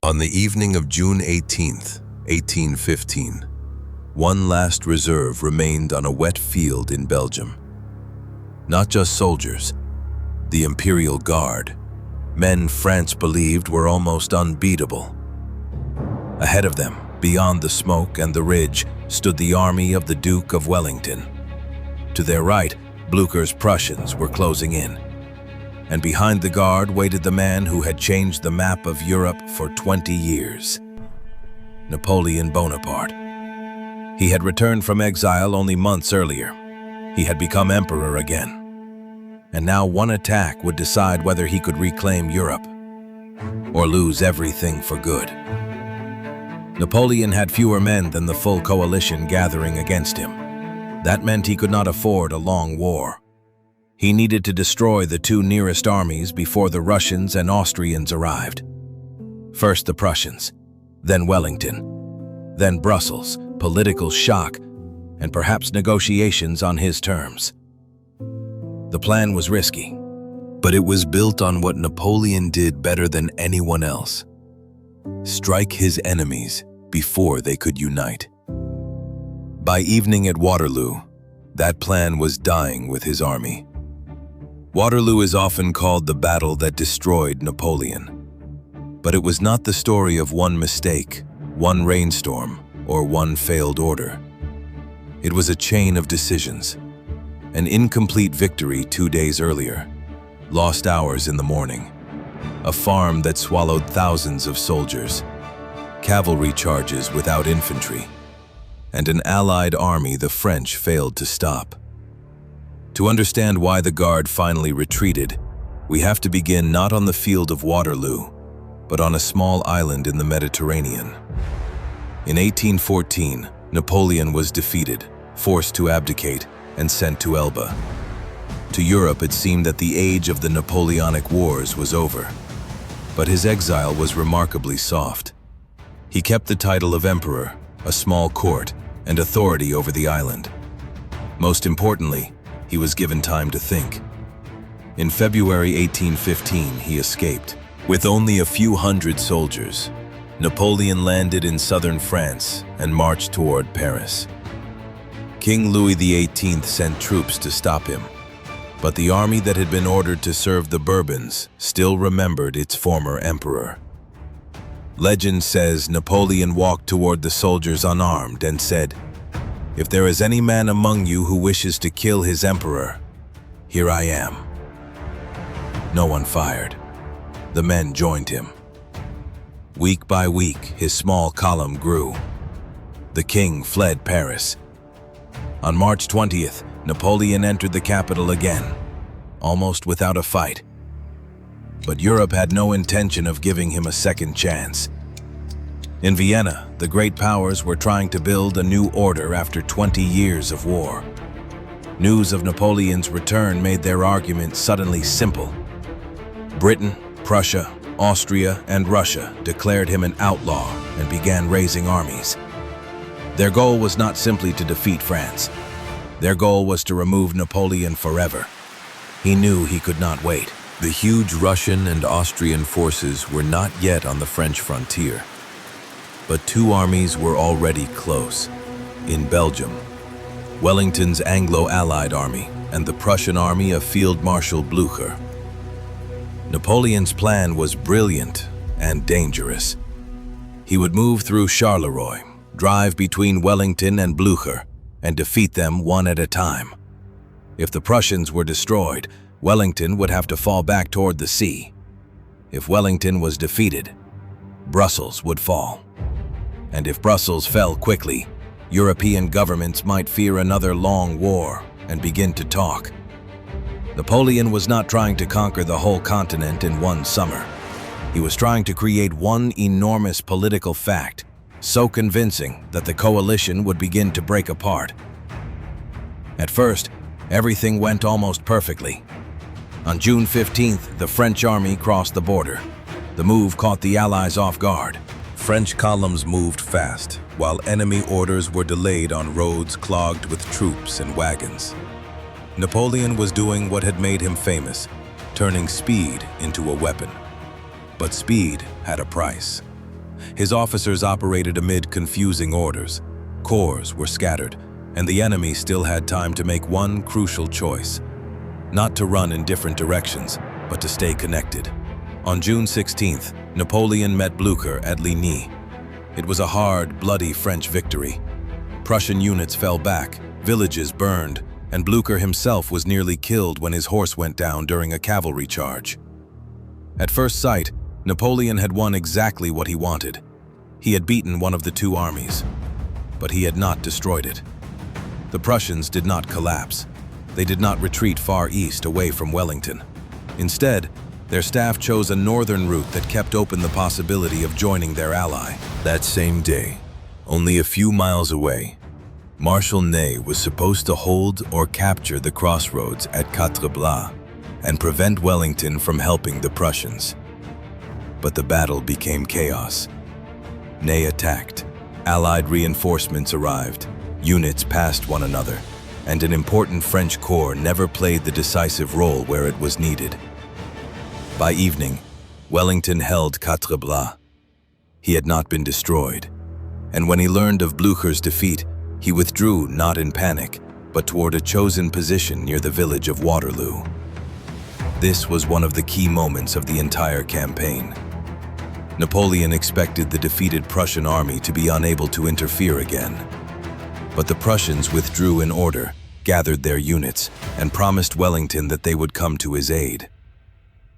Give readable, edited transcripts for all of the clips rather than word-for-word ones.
On the evening of June 18th, 1815, one last reserve remained on a wet field in Belgium. Not just soldiers, the Imperial Guard, men France believed were almost unbeatable. Ahead of them, beyond the smoke and the ridge, stood the army of the Duke of Wellington. To their right, Blücher's Prussians were closing in. And behind the Guard waited the man who had changed the map of Europe for 20 years. Napoleon Bonaparte. He had returned from exile only months earlier. He had become emperor again. And now one attack would decide whether he could reclaim Europe or lose everything for good. Napoleon had fewer men than the full coalition gathering against him. That meant he could not afford a long war. He needed to destroy the two nearest armies before the Russians and Austrians arrived. First the Prussians, then Wellington, then Brussels, political shock, and perhaps negotiations on his terms. The plan was risky, but it was built on what Napoleon did better than anyone else: strike his enemies before they could unite. By evening at Waterloo, that plan was dying with his army. Waterloo is often called the battle that destroyed Napoleon. But it was not the story of one mistake, one rainstorm, or one failed order. It was a chain of decisions. An incomplete victory 2 days earlier, lost hours in the morning, a farm that swallowed thousands of soldiers, cavalry charges without infantry, and an allied army the French failed to stop. To understand why the Guard finally retreated, we have to begin not on the field of Waterloo, but on a small island in the Mediterranean. In 1814, Napoleon was defeated, forced to abdicate, and sent to Elba. To Europe, it seemed that the age of the Napoleonic Wars was over. But his exile was remarkably soft. He kept the title of emperor, a small court, and authority over the island. Most importantly, he was given time to think. In February 1815, he escaped. With only a few hundred soldiers, Napoleon landed in southern France and marched toward Paris. King Louis XVIII sent troops to stop him, but the army that had been ordered to serve the Bourbons still remembered its former emperor. Legend says Napoleon walked toward the soldiers unarmed and said, "If there is any man among you who wishes to kill his emperor, here I am." No one fired. The men joined him. Week by week, his small column grew. The king fled Paris. On March 20th, Napoleon entered the capital again, almost without a fight. But Europe had no intention of giving him a second chance. In Vienna, the great powers were trying to build a new order after 20 years of war. News of Napoleon's return made their argument suddenly simple. Britain, Prussia, Austria, and Russia declared him an outlaw and began raising armies. Their goal was not simply to defeat France. Their goal was to remove Napoleon forever. He knew he could not wait. The huge Russian and Austrian forces were not yet on the French frontier. But two armies were already close. In Belgium, Wellington's Anglo-Allied army and the Prussian army of Field Marshal Blücher. Napoleon's plan was brilliant and dangerous. He would move through Charleroi, drive between Wellington and Blücher, and defeat them one at a time. If the Prussians were destroyed, Wellington would have to fall back toward the sea. If Wellington was defeated, Brussels would fall. And if Brussels fell quickly, European governments might fear another long war and begin to talk. Napoleon was not trying to conquer the whole continent in one summer. He was trying to create one enormous political fact, so convincing that the coalition would begin to break apart. At first, everything went almost perfectly. On June 15th, the French army crossed the border. The move caught the Allies off guard. French columns moved fast, while enemy orders were delayed on roads clogged with troops and wagons. Napoleon was doing what had made him famous, turning speed into a weapon. But speed had a price. His officers operated amid confusing orders. Corps were scattered, and the enemy still had time to make one crucial choice: not to run in different directions, but to stay connected. On June 16th, Napoleon met Blücher at Ligny. It was a hard, bloody French victory. Prussian units fell back, villages burned, and Blücher himself was nearly killed when his horse went down during a cavalry charge. At first sight, Napoleon had won exactly what he wanted. He had beaten one of the two armies, but he had not destroyed it. The Prussians did not collapse. They did not retreat far east away from Wellington. Instead, their staff chose a northern route that kept open the possibility of joining their ally. That same day, only a few miles away, Marshal Ney was supposed to hold or capture the crossroads at Quatre Bras and prevent Wellington from helping the Prussians. But the battle became chaos. Ney attacked. Allied reinforcements arrived. Units passed one another, and an important French corps never played the decisive role where it was needed. By evening, Wellington held Quatre Bras. He had not been destroyed, and when he learned of Blücher's defeat, he withdrew not in panic, but toward a chosen position near the village of Waterloo. This was one of the key moments of the entire campaign. Napoleon expected the defeated Prussian army to be unable to interfere again. But the Prussians withdrew in order, gathered their units, and promised Wellington that they would come to his aid.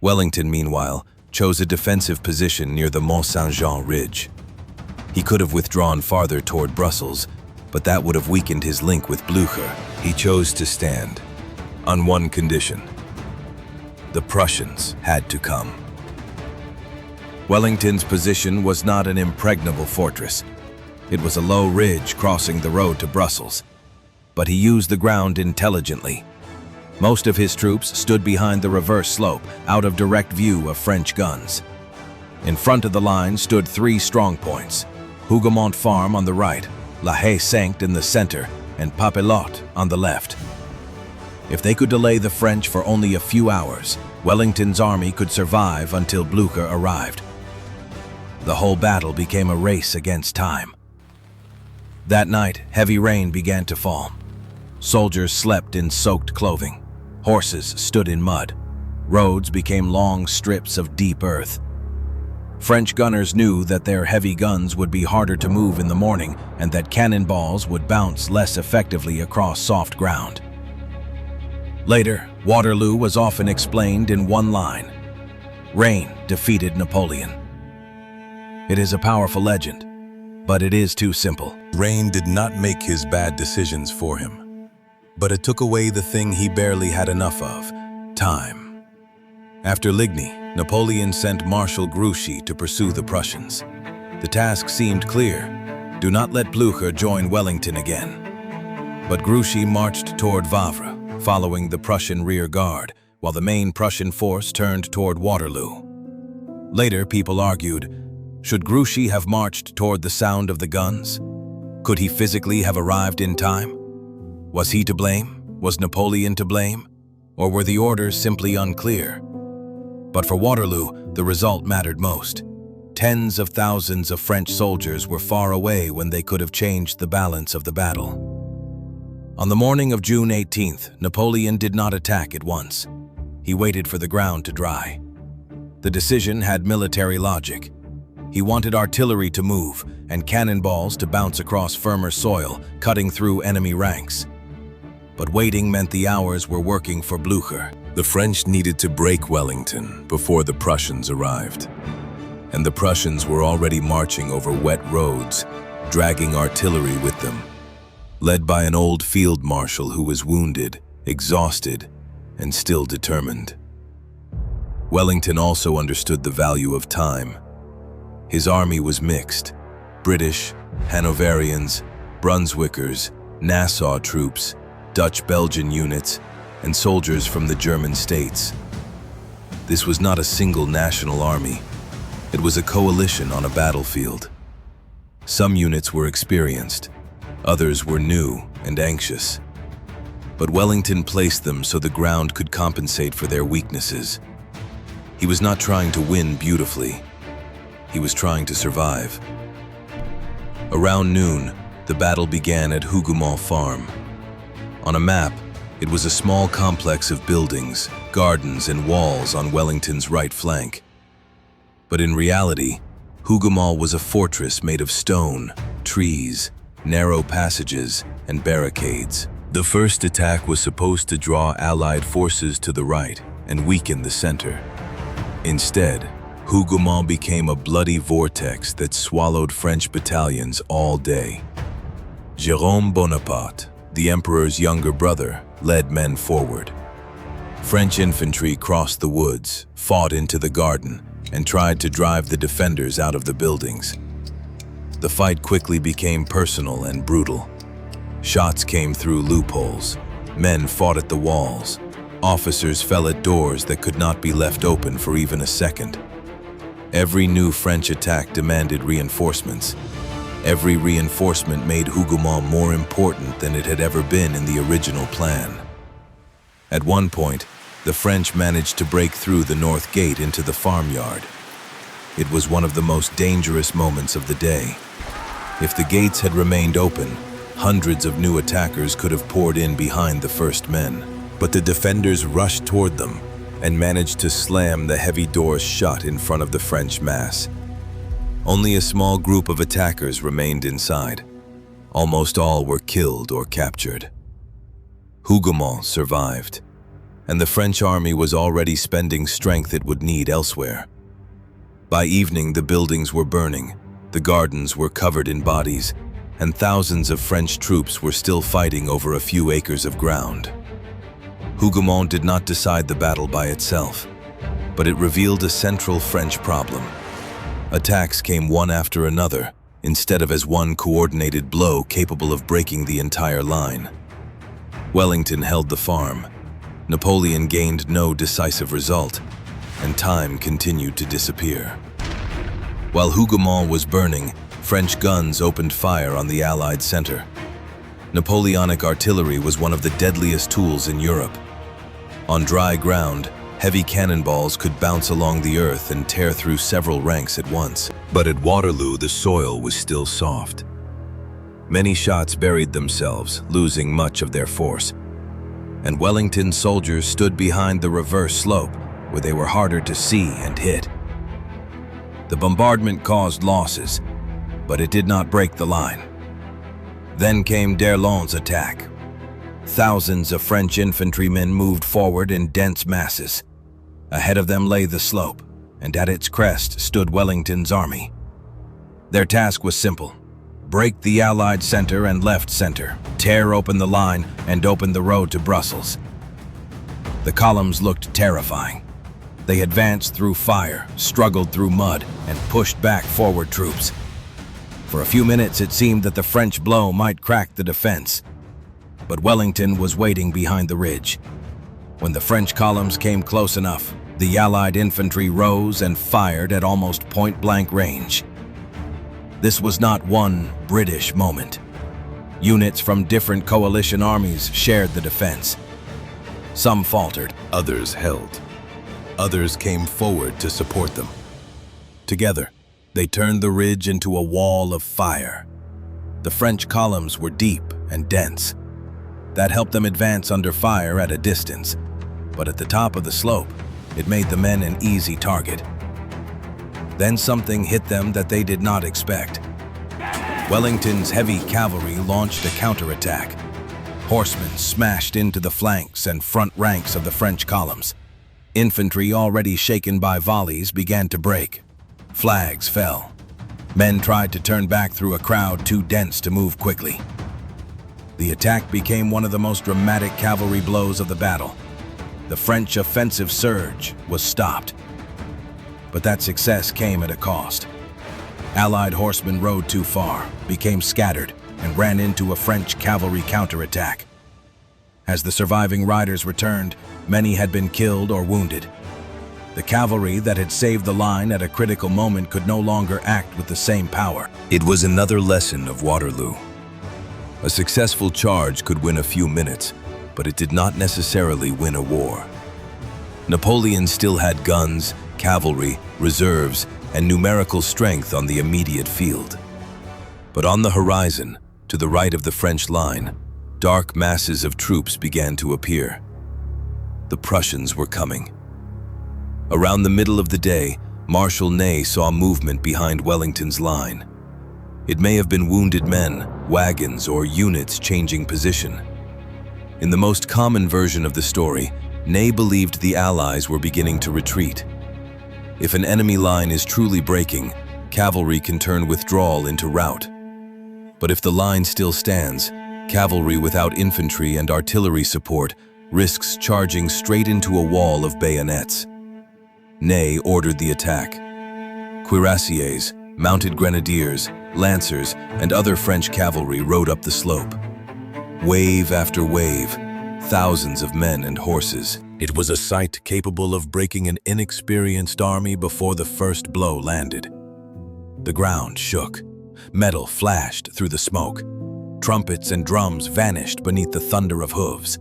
Wellington, meanwhile, chose a defensive position near the Mont Saint-Jean ridge. He could have withdrawn farther toward Brussels, but that would have weakened his link with Blücher. He chose to stand, on one condition: the Prussians had to come. Wellington's position was not an impregnable fortress. It was a low ridge crossing the road to Brussels, but he used the ground intelligently. Most of his troops stood behind the reverse slope, out of direct view of French guns. In front of the line stood three strongpoints: Hougoumont Farm on the right, La Haye Sainte in the center, and Papelotte on the left. If they could delay the French for only a few hours, Wellington's army could survive until Blücher arrived. The whole battle became a race against time. That night, heavy rain began to fall. Soldiers slept in soaked clothing. Horses stood in mud. Roads became long strips of deep earth. French gunners knew that their heavy guns would be harder to move in the morning and that cannonballs would bounce less effectively across soft ground. Later, Waterloo was often explained in one line: rain defeated Napoleon. It is a powerful legend, but it is too simple. Rain did not make his bad decisions for him, but it took away the thing he barely had enough of: time. After Ligny, Napoleon sent Marshal Grouchy to pursue the Prussians. The task seemed clear: do not let Blücher join Wellington again. But Grouchy marched toward Wavre, following the Prussian rear guard, while the main Prussian force turned toward Waterloo. Later, people argued, should Grouchy have marched toward the sound of the guns? Could he physically have arrived in time? Was he to blame? Was Napoleon to blame? Or were the orders simply unclear? But for Waterloo, the result mattered most. Tens of thousands of French soldiers were far away when they could have changed the balance of the battle. On the morning of June 18th, Napoleon did not attack at once. He waited for the ground to dry. The decision had military logic. He wanted artillery to move and cannonballs to bounce across firmer soil, cutting through enemy ranks. But waiting meant the hours were working for Blücher. The French needed to break Wellington before the Prussians arrived. And the Prussians were already marching over wet roads, dragging artillery with them, led by an old field marshal who was wounded, exhausted, and still determined. Wellington also understood the value of time. His army was mixed: British, Hanoverians, Brunswickers, Nassau troops, Dutch-Belgian units, and soldiers from the German states. This was not a single national army. It was a coalition on a battlefield. Some units were experienced, others were new and anxious. But Wellington placed them so the ground could compensate for their weaknesses. He was not trying to win beautifully. He was trying to survive. Around noon, the battle began at Hougoumont farm. On a map, it was a small complex of buildings, gardens, and walls on Wellington's right flank. But in reality, Hougoumont was a fortress made of stone, trees, narrow passages, and barricades. The first attack was supposed to draw Allied forces to the right and weaken the center. Instead, Hougoumont became a bloody vortex that swallowed French battalions all day. Jérôme Bonaparte, the emperor's younger brother, led men forward. French infantry crossed the woods, fought into the garden, and tried to drive the defenders out of the buildings. The fight quickly became personal and brutal. Shots came through loopholes. Men fought at the walls. Officers fell at doors that could not be left open for even a second. Every new French attack demanded reinforcements. Every reinforcement made Hougoumont more important than it had ever been in the original plan. At one point, the French managed to break through the north gate into the farmyard. It was one of the most dangerous moments of the day. If the gates had remained open, hundreds of new attackers could have poured in behind the first men. But the defenders rushed toward them and managed to slam the heavy doors shut in front of the French mass. Only a small group of attackers remained inside. Almost all were killed or captured. Hougoumont survived, and the French army was already spending strength it would need elsewhere. By evening, the buildings were burning, the gardens were covered in bodies, and thousands of French troops were still fighting over a few acres of ground. Hougoumont did not decide the battle by itself, but it revealed a central French problem. Attacks came one after another, instead of as one coordinated blow capable of breaking the entire line. Wellington held the farm. Napoleon gained no decisive result, and time continued to disappear. While Hougoumont was burning, French guns opened fire on the Allied center. Napoleonic artillery was one of the deadliest tools in Europe. On dry ground, heavy cannonballs could bounce along the earth and tear through several ranks at once. But at Waterloo, the soil was still soft. Many shots buried themselves, losing much of their force. And Wellington's soldiers stood behind the reverse slope, where they were harder to see and hit. The bombardment caused losses, but it did not break the line. Then came d'Erlon's attack. Thousands of French infantrymen moved forward in dense masses. Ahead of them lay the slope, and at its crest stood Wellington's army. Their task was simple: break the Allied center and left center, tear open the line, and open the road to Brussels. The columns looked terrifying. They advanced through fire, struggled through mud, and pushed back forward troops. For a few minutes, it seemed that the French blow might crack the defense. But Wellington was waiting behind the ridge. When the French columns came close enough, the Allied infantry rose and fired at almost point-blank range. This was not one British moment. Units from different coalition armies shared the defense. Some faltered, others held. Others came forward to support them. Together, they turned the ridge into a wall of fire. The French columns were deep and dense. That helped them advance under fire at a distance, but at the top of the slope, it made the men an easy target. Then something hit them that they did not expect. Wellington's heavy cavalry launched a counterattack. Horsemen smashed into the flanks and front ranks of the French columns. Infantry, already shaken by volleys, began to break. Flags fell. Men tried to turn back through a crowd too dense to move quickly. The attack became one of the most dramatic cavalry blows of the battle. The French offensive surge was stopped. But that success came at a cost. Allied horsemen rode too far, became scattered, and ran into a French cavalry counterattack. As the surviving riders returned, many had been killed or wounded. The cavalry that had saved the line at a critical moment could no longer act with the same power. It was another lesson of Waterloo. A successful charge could win a few minutes, but it did not necessarily win a war. Napoleon still had guns, cavalry, reserves, and numerical strength on the immediate field. But on the horizon, to the right of the French line, dark masses of troops began to appear. The Prussians were coming. Around the middle of the day, Marshal Ney saw movement behind Wellington's line. It may have been wounded men, wagons, or units changing position. In the most common version of the story, Ney believed the Allies were beginning to retreat. If an enemy line is truly breaking, cavalry can turn withdrawal into rout. But if the line still stands, cavalry without infantry and artillery support risks charging straight into a wall of bayonets. Ney ordered the attack. Cuirassiers, mounted grenadiers, lancers, and other French cavalry rode up the slope. Wave after wave, thousands of men and horses. It was a sight capable of breaking an inexperienced army before the first blow landed. The ground shook. Metal flashed through the smoke. Trumpets and drums vanished beneath the thunder of hooves.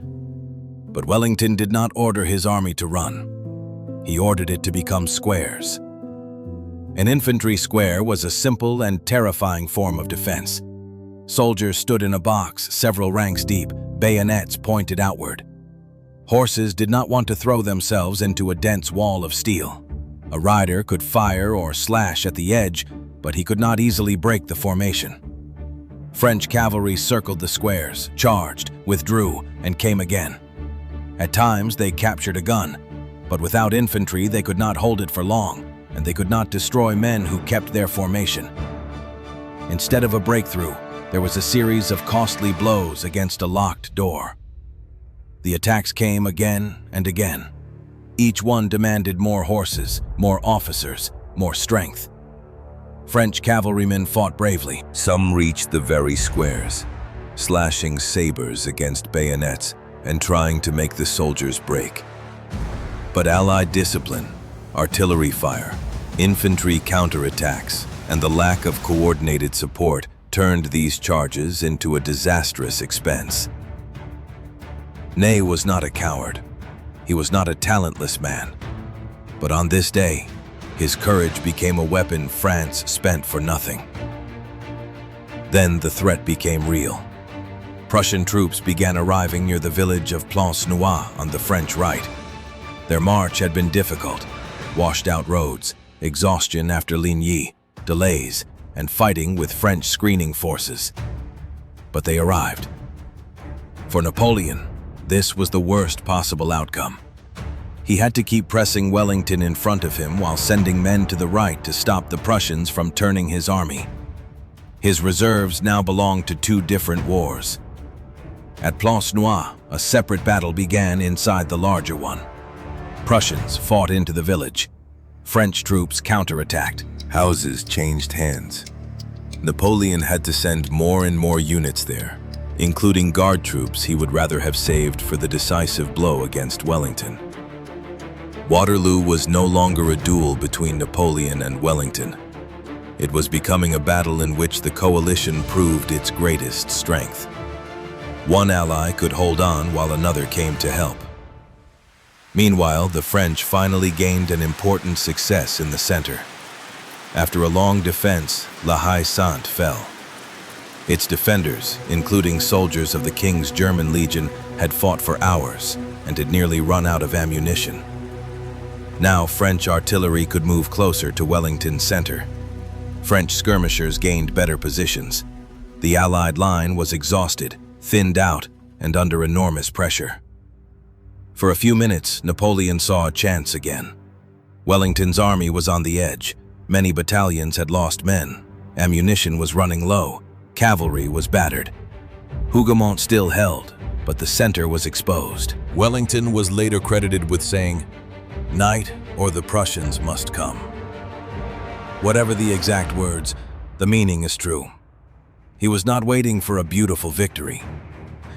But Wellington did not order his army to run. He ordered it to become squares. An infantry square was a simple and terrifying form of defense. Soldiers stood in a box several ranks deep, bayonets pointed outward. Horses did not want to throw themselves into a dense wall of steel. A rider could fire or slash at the edge, but he could not easily break the formation. French cavalry circled the squares, charged, withdrew, and came again. At times they captured a gun, but without infantry they could not hold it for long, and they could not destroy men who kept their formation. Instead of a breakthrough, there was a series of costly blows against a locked door. The attacks came again and again. Each one demanded more horses, more officers, more strength. French cavalrymen fought bravely. Some reached the very squares, slashing sabers against bayonets and trying to make the soldiers break. But Allied discipline, artillery fire, infantry counterattacks, and the lack of coordinated support turned these charges into a disastrous expense. Ney was not a coward. He was not a talentless man. But on this day, his courage became a weapon France spent for nothing. Then the threat became real. Prussian troops began arriving near the village of Plancenoit on the French right. Their march had been difficult, washed-out roads, exhaustion after Ligny, delays, and fighting with French screening forces. But they arrived. For Napoleon, this was the worst possible outcome. He had to keep pressing Wellington in front of him while sending men to the right to stop the Prussians from turning his army. His reserves now belonged to two different wars. At Plancenoit, a separate battle began inside the larger one. Prussians fought into the village. French troops counterattacked. Houses changed hands. Napoleon had to send more and more units there, including guard troops he would rather have saved for the decisive blow against Wellington. Waterloo was no longer a duel between Napoleon and Wellington. It was becoming a battle in which the coalition proved its greatest strength. One ally could hold on while another came to help. Meanwhile, the French finally gained an important success in the center. After a long defense, La Haye Sainte fell. Its defenders, including soldiers of the King's German Legion, had fought for hours and had nearly run out of ammunition. Now French artillery could move closer to Wellington's center. French skirmishers gained better positions. The Allied line was exhausted, thinned out, and under enormous pressure. For a few minutes, Napoleon saw a chance again. Wellington's army was on the edge. Many battalions had lost men. Ammunition was running low. Cavalry was battered. Hougoumont still held, but the center was exposed. Wellington was later credited with saying, "Night or the Prussians must come." Whatever the exact words, the meaning is true. He was not waiting for a beautiful victory.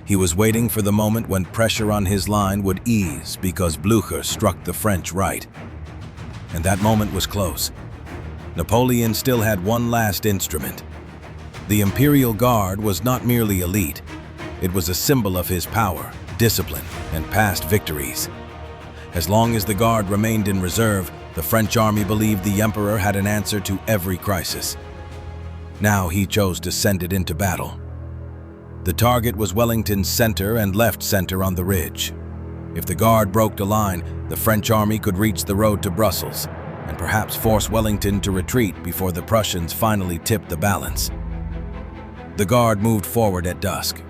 He was waiting for the moment when pressure on his line would ease because Blücher struck the French right. And that moment was close. Napoleon still had one last instrument. The Imperial Guard was not merely elite. It was a symbol of his power, discipline, and past victories. As long as the Guard remained in reserve, The French army believed the emperor had an answer to every crisis. Now he chose to send it into battle. The target was Wellington's center and left center on the ridge. If the Guard broke the line, the French army could reach the road to Brussels and perhaps force Wellington to retreat before the Prussians finally tipped the balance. The Guard moved forward at dusk.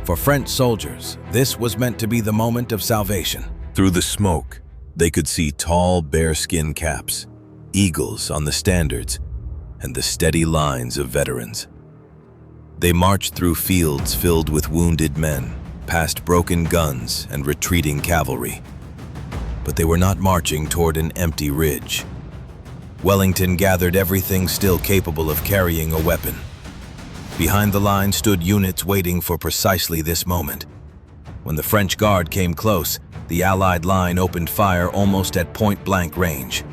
For French soldiers, this was meant to be the moment of salvation. Through the smoke, they could see tall bearskin caps, eagles on the standards, and the steady lines of veterans. They marched through fields filled with wounded men, past broken guns and retreating cavalry. But they were not marching toward an empty ridge. Wellington gathered everything still capable of carrying a weapon. Behind the line stood units waiting for precisely this moment. When the French Guard came close, the Allied line opened fire almost at point-blank range.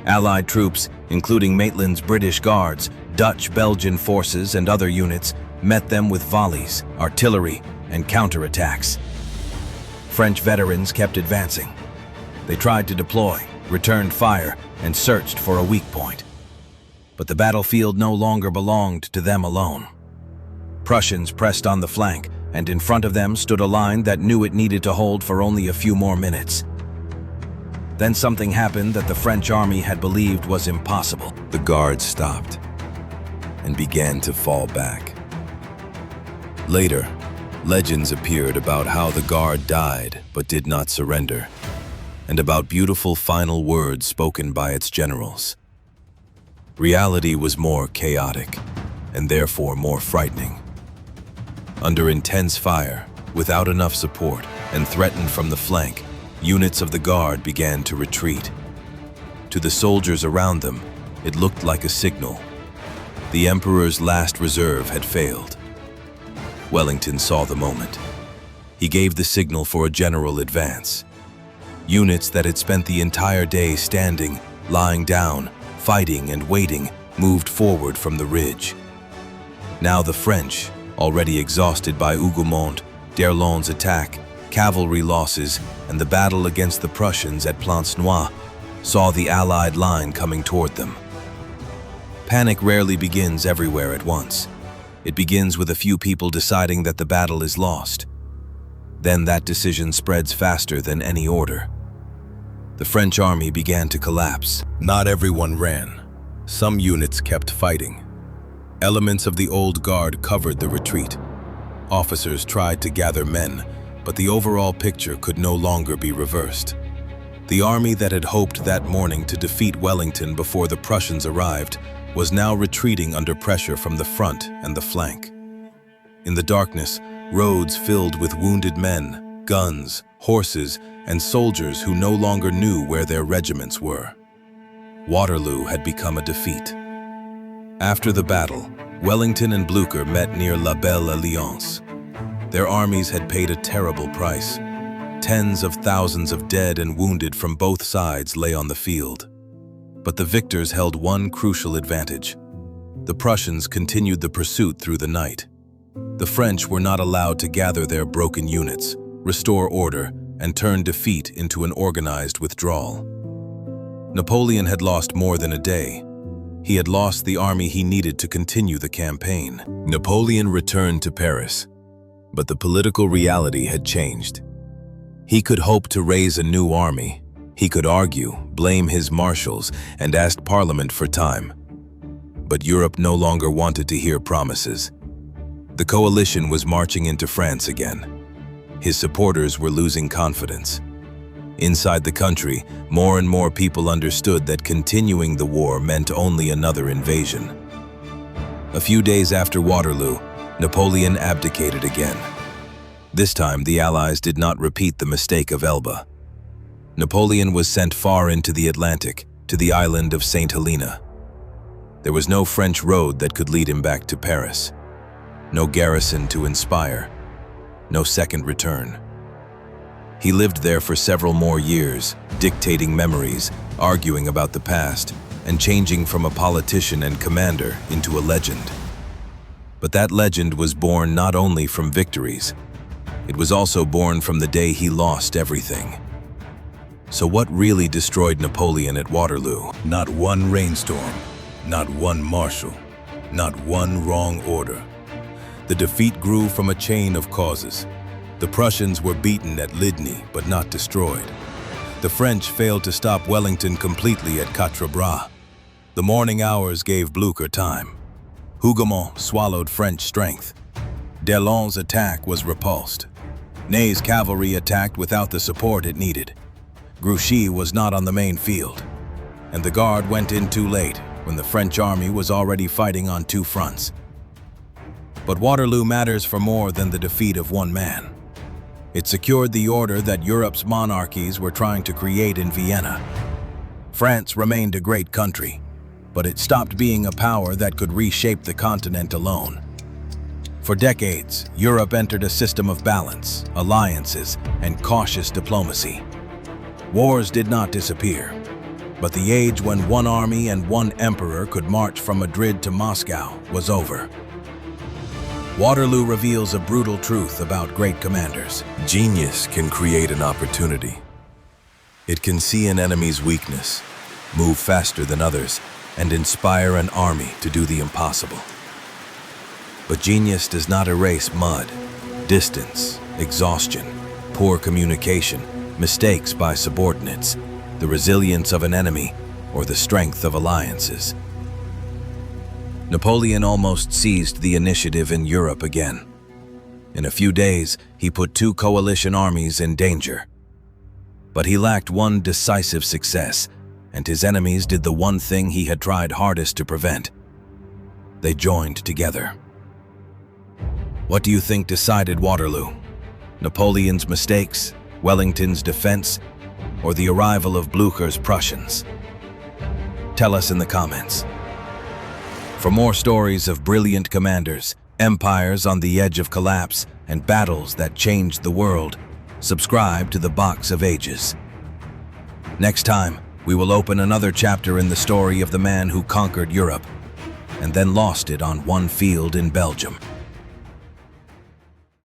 Allied troops, including Maitland's British Guards, Dutch Belgian forces, and other units, met them with volleys, artillery, and counterattacks. French veterans kept advancing. They tried to deploy, returned fire, and searched for a weak point. But the battlefield no longer belonged to them alone. Prussians pressed on the flank, and in front of them stood a line that knew it needed to hold for only a few more minutes. Then something happened that the French army had believed was impossible. The Guard stopped and began to fall back. Later, legends appeared about how the Guard died but did not surrender, and about beautiful final words spoken by its generals. Reality was more chaotic, and therefore more frightening. Under intense fire, without enough support, and threatened from the flank, units of the Guard began to retreat. To the soldiers around them, it looked like a signal. The Emperor's last reserve had failed. Wellington saw the moment. He gave the signal for a general advance. Units that had spent the entire day standing, lying down, fighting and waiting, moved forward from the ridge. Now the French, already exhausted by Hougoumont, d'Erlon's attack, cavalry losses, and the battle against the Prussians at Plancenoit, saw the Allied line coming toward them. Panic rarely begins everywhere at once. It begins with a few people deciding that the battle is lost. Then that decision spreads faster than any order. The French army began to collapse. Not everyone ran. Some units kept fighting. Elements of the old Guard covered the retreat. Officers tried to gather men, but the overall picture could no longer be reversed. The army that had hoped that morning to defeat Wellington before the Prussians arrived was now retreating under pressure from the front and the flank. In the darkness, roads filled with wounded men, guns, horses, and soldiers who no longer knew where their regiments were. Waterloo had become a defeat. After the battle, Wellington and Blücher met near La Belle Alliance. Their armies had paid a terrible price. Tens of thousands of dead and wounded from both sides lay on the field. But the victors held one crucial advantage. The Prussians continued the pursuit through the night. The French were not allowed to gather their broken units, restore order, and turn defeat into an organized withdrawal. Napoleon had lost more than a day. He had lost the army he needed to continue the campaign. Napoleon returned to Paris, but the political reality had changed. He could hope to raise a new army. He could argue, blame his marshals, and ask Parliament for time. But Europe no longer wanted to hear promises. The coalition was marching into France again. His supporters were losing confidence. Inside the country, more and more people understood that continuing the war meant only another invasion. A few days after Waterloo, Napoleon abdicated again. This time, the Allies did not repeat the mistake of Elba. Napoleon was sent far into the Atlantic, to the island of Saint Helena. There was no French road that could lead him back to Paris. No garrison to inspire. No second return. He lived there for several more years, dictating memories, arguing about the past, and changing from a politician and commander into a legend. But that legend was born not only from victories, it was also born from the day he lost everything. So what really destroyed Napoleon at Waterloo? Not one rainstorm, not one marshal, not one wrong order. The defeat grew from a chain of causes. The Prussians were beaten at Ligny, but not destroyed. The French failed to stop Wellington completely at Quatre Bras. The morning hours gave Blücher time. Hougoumont swallowed French strength. Delon's attack was repulsed. Ney's cavalry attacked without the support it needed. Grouchy was not on the main field, and the Guard went in too late when the French army was already fighting on two fronts. But Waterloo matters for more than the defeat of one man. It secured the order that Europe's monarchies were trying to create in Vienna. France remained a great country, but it stopped being a power that could reshape the continent alone. For decades, Europe entered a system of balance, alliances, and cautious diplomacy. Wars did not disappear, but the age when one army and one emperor could march from Madrid to Moscow was over. Waterloo reveals a brutal truth about great commanders. Genius can create an opportunity. It can see an enemy's weakness, move faster than others, and inspire an army to do the impossible. But genius does not erase mud, distance, exhaustion, poor communication, mistakes by subordinates, the resilience of an enemy, or the strength of alliances. Napoleon almost seized the initiative in Europe again. In a few days, he put two coalition armies in danger. But he lacked one decisive success, and his enemies did the one thing he had tried hardest to prevent. They joined together. What do you think decided Waterloo? Napoleon's mistakes, Wellington's defense, or the arrival of Blücher's Prussians? Tell us in the comments. For more stories of brilliant commanders, empires on the edge of collapse, and battles that changed the world, subscribe to the Box of Ages. Next time, we will open another chapter in the story of the man who conquered Europe and then lost it on one field in Belgium.